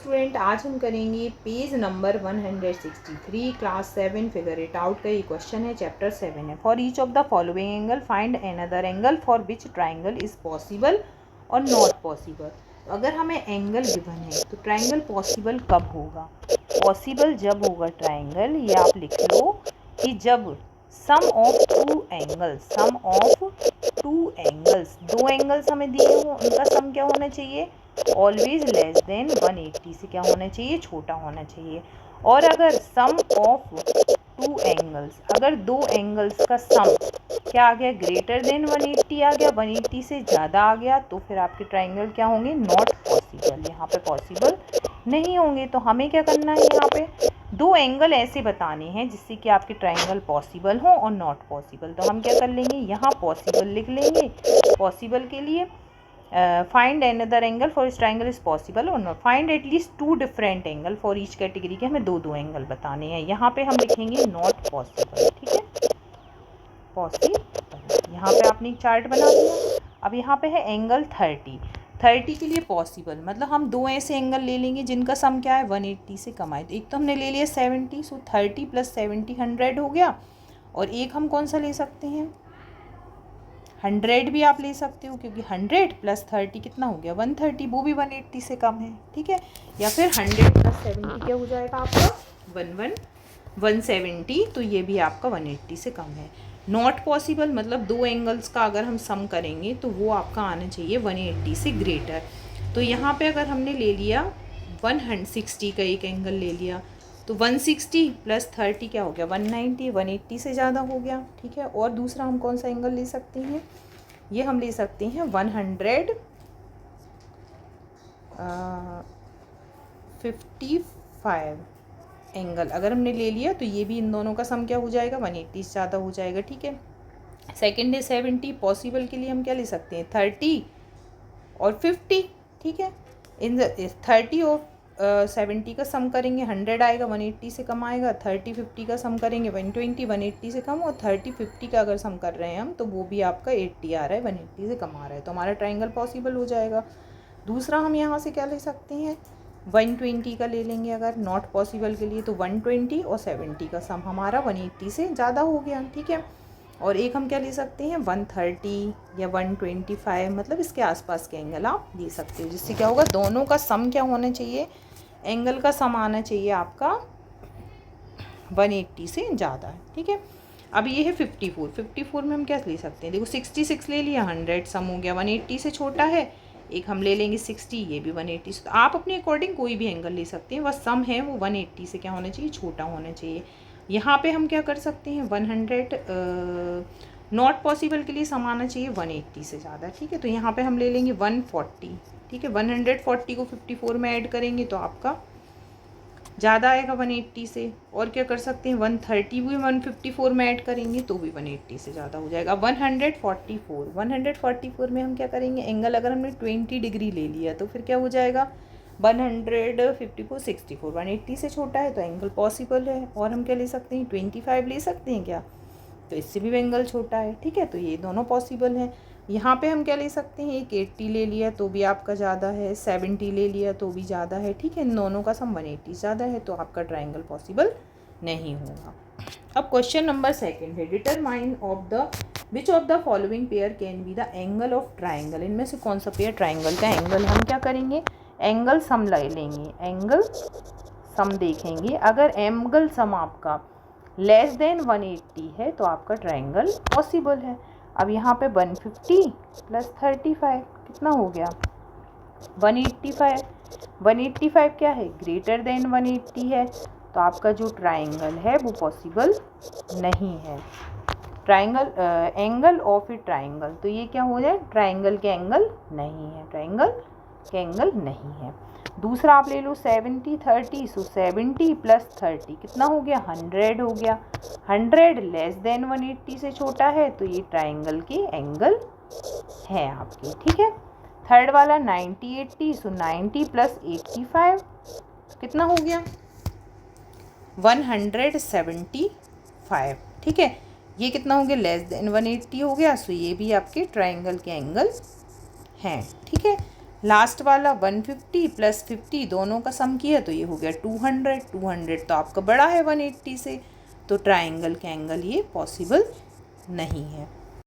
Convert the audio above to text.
Student, आज हम करेंगे page number 163 class 7 figure it out का ये क्वेश्चन है। चैप्टर 7 है। For each of the following angle find another angle for which triangle is possible और नॉट पॉसिबल। अगर हमें एंगल गिवन है तो ट्राइंगल पॉसिबल कब होगा? पॉसिबल जब होगा ट्राइंगल, ये आप लिख लो कि जब सम ऑफ टू एंगल्स दो एंगल्स हमें दिए हो, उनका सम क्या होना चाहिए? ऑलवेज लेस देन 180 से क्या होना चाहिए? छोटा होना चाहिए। और अगर सम ऑफ टू एंगल्स, अगर दो एंगल्स का सम क्या आ गया? ग्रेटर देन 180 आ गया, 180 से ज़्यादा आ गया, तो फिर आपके ट्राइंगल क्या होंगे? नॉट पॉसिबल, यहाँ पे पॉसिबल नहीं होंगे। तो हमें क्या करना है? यहाँ पे दो एंगल ऐसे बताने हैं जिससे कि आपके ट्राइंगल पॉसिबल हो और नॉट पॉसिबल। तो हम क्या कर लेंगे? यहाँ पॉसिबल लिख लेंगे। पॉसिबल के लिए फाइंड अनदर एंगल फॉर इस ट्राइंगल इज पॉसिबल और not. Find at least to different angle for each category के, हमें दो एंगल बताने हैं। यहाँ पे हम लिखेंगे नॉट पॉसिबल, ठीक है, पॉसिबल। यहाँ पे आपने एक चार्ट बना दिया। अब यहाँ पे है एंगल 30 के लिए पॉसिबल, मतलब हम दो ऐसे एंगल ले लेंगे जिनका सम क्या है? 180 से कम आए। तो एक तो हमने ले लिया 70, सो 30 + 70 100 हो गया। और एक हम कौन सा ले सकते हैं? 100 भी आप ले सकते हो, क्योंकि 100 + 30 कितना हो गया? 130, वो भी 180 से कम है, ठीक है। या फिर 100 + 70 क्या हो जाएगा आपका? 170, तो ये भी आपका 180 से कम है। नॉट पॉसिबल मतलब दो एंगल्स का अगर हम सम करेंगे तो वो आपका आना चाहिए 180 से ग्रेटर। तो यहाँ पे अगर हमने ले लिया 160 का एक एंगल ले लिया, तो 160 + 30 क्या हो गया? 190, 180 से ज़्यादा हो गया, ठीक है। और दूसरा हम कौन सा एंगल ले सकते हैं? ये हम ले सकते हैं 155 एंगल अगर हमने ले लिया, तो ये भी इन दोनों का सम क्या हो जाएगा? 180 से ज़्यादा हो जाएगा, ठीक है। सेकेंड है 70, पॉसिबल के लिए हम क्या ले सकते हैं? 30 और 50, ठीक है। इन 30 और 70 का सम करेंगे 100 आएगा, 180 से कम आएगा। 30 50 का सम करेंगे 120, 180 से कम। और 30 50 का अगर सम कर रहे हैं हम, तो वो भी आपका 80 आ रहा है, 180 से कम आ रहा है, तो हमारा ट्राइंगल पॉसिबल हो जाएगा। दूसरा हम यहाँ से क्या ले सकते हैं? 120 का ले लेंगे अगर नॉट पॉसिबल के लिए, तो 120 और 70 का सम हमारा 180 से ज़्यादा हो गया, ठीक है। और एक हम क्या ले सकते हैं? 130 या 125, मतलब इसके आसपास के एंगल आप ले सकते हो, जिससे क्या होगा? दोनों का सम क्या होना चाहिए? एंगल का सम आना चाहिए आपका 180 से ज़्यादा, ठीक है। अब ये है 54 में हम क्या ले सकते हैं? देखो 66 ले लिया, 100 सम हो गया, 180 से छोटा है। एक हम ले लेंगे 60, ये भी 180 से। तो आप अपने अकॉर्डिंग कोई भी एंगल ले सकते हैं, बस सम है वो 180 से क्या होना चाहिए? छोटा होना चाहिए। यहाँ पे हम क्या कर सकते हैं? 100 नॉट पॉसिबल के लिए सम आना चाहिए 180 से ज़्यादा, ठीक है। तो यहाँ पे हम ले लेंगे 140, ठीक है। 140 को 54 में ऐड करेंगे तो आपका ज़्यादा आएगा 180 से। और क्या कर सकते हैं? 130 भी 154 में ऐड करेंगे तो भी 180 से ज़्यादा हो जाएगा। 144 में हम क्या करेंगे? एंगल अगर हमने 20 डिग्री ले लिया, तो फिर क्या हो जाएगा? 154 64, 180 से छोटा है तो एंगल पॉसिबल है। और हम क्या ले सकते हैं? 25 ले सकते हैं क्या? तो इससे भी एंगल छोटा है, ठीक है। तो ये दोनों पॉसिबल हैं। यहाँ पे हम क्या ले सकते हैं? एक 80 ले लिया तो भी आपका ज़्यादा है, 70 ले लिया तो भी ज़्यादा है, ठीक है। इन दोनों का सम 180 ज़्यादा है, तो आपका ट्राइंगल पॉसिबल नहीं होगा। अब क्वेश्चन नंबर 2 है, determine which of the following pair can be the angle of triangle. इनमें से कौन सा पेयर ट्राइंगल का एंगल? हम क्या करेंगे? एंगल सम ले लेंगे, एंगल सम देखेंगे। अगर एंगल सम आपका लेस देन 180 है तो आपका ट्राइंगल पॉसिबल है। अब यहाँ पे 150 + 35 कितना हो गया? 185। 185 क्या है? ग्रेटर देन 180 है, तो आपका जो ट्राइंगल है वो पॉसिबल नहीं है। Triangle angle of A triangle, तो ये क्या हो जाए? ट्राइंगल के एंगल नहीं है, ट्राइंगल के एंगल नहीं है। दूसरा आप ले लो 70 30, सो 70 + 30 कितना हो गया? 100 हो गया। 100 लेस देन 180 से छोटा है, तो ये ट्राइंगल के एंगल है आपके, ठीक है। थर्ड वाला 90 80, सो 90 + 85 कितना हो गया? 175, ठीक है। ये कितना हो गया? लेस देन 180 हो गया, सो ये भी आपके ट्राइंगल के एंगल हैं, ठीक है। लास्ट वाला 150 प्लस 50 दोनों का सम किया तो ये हो गया 200। 200 तो आपका बड़ा है 180 से, तो ट्राइंगल का एंगल ये पॉसिबल नहीं है।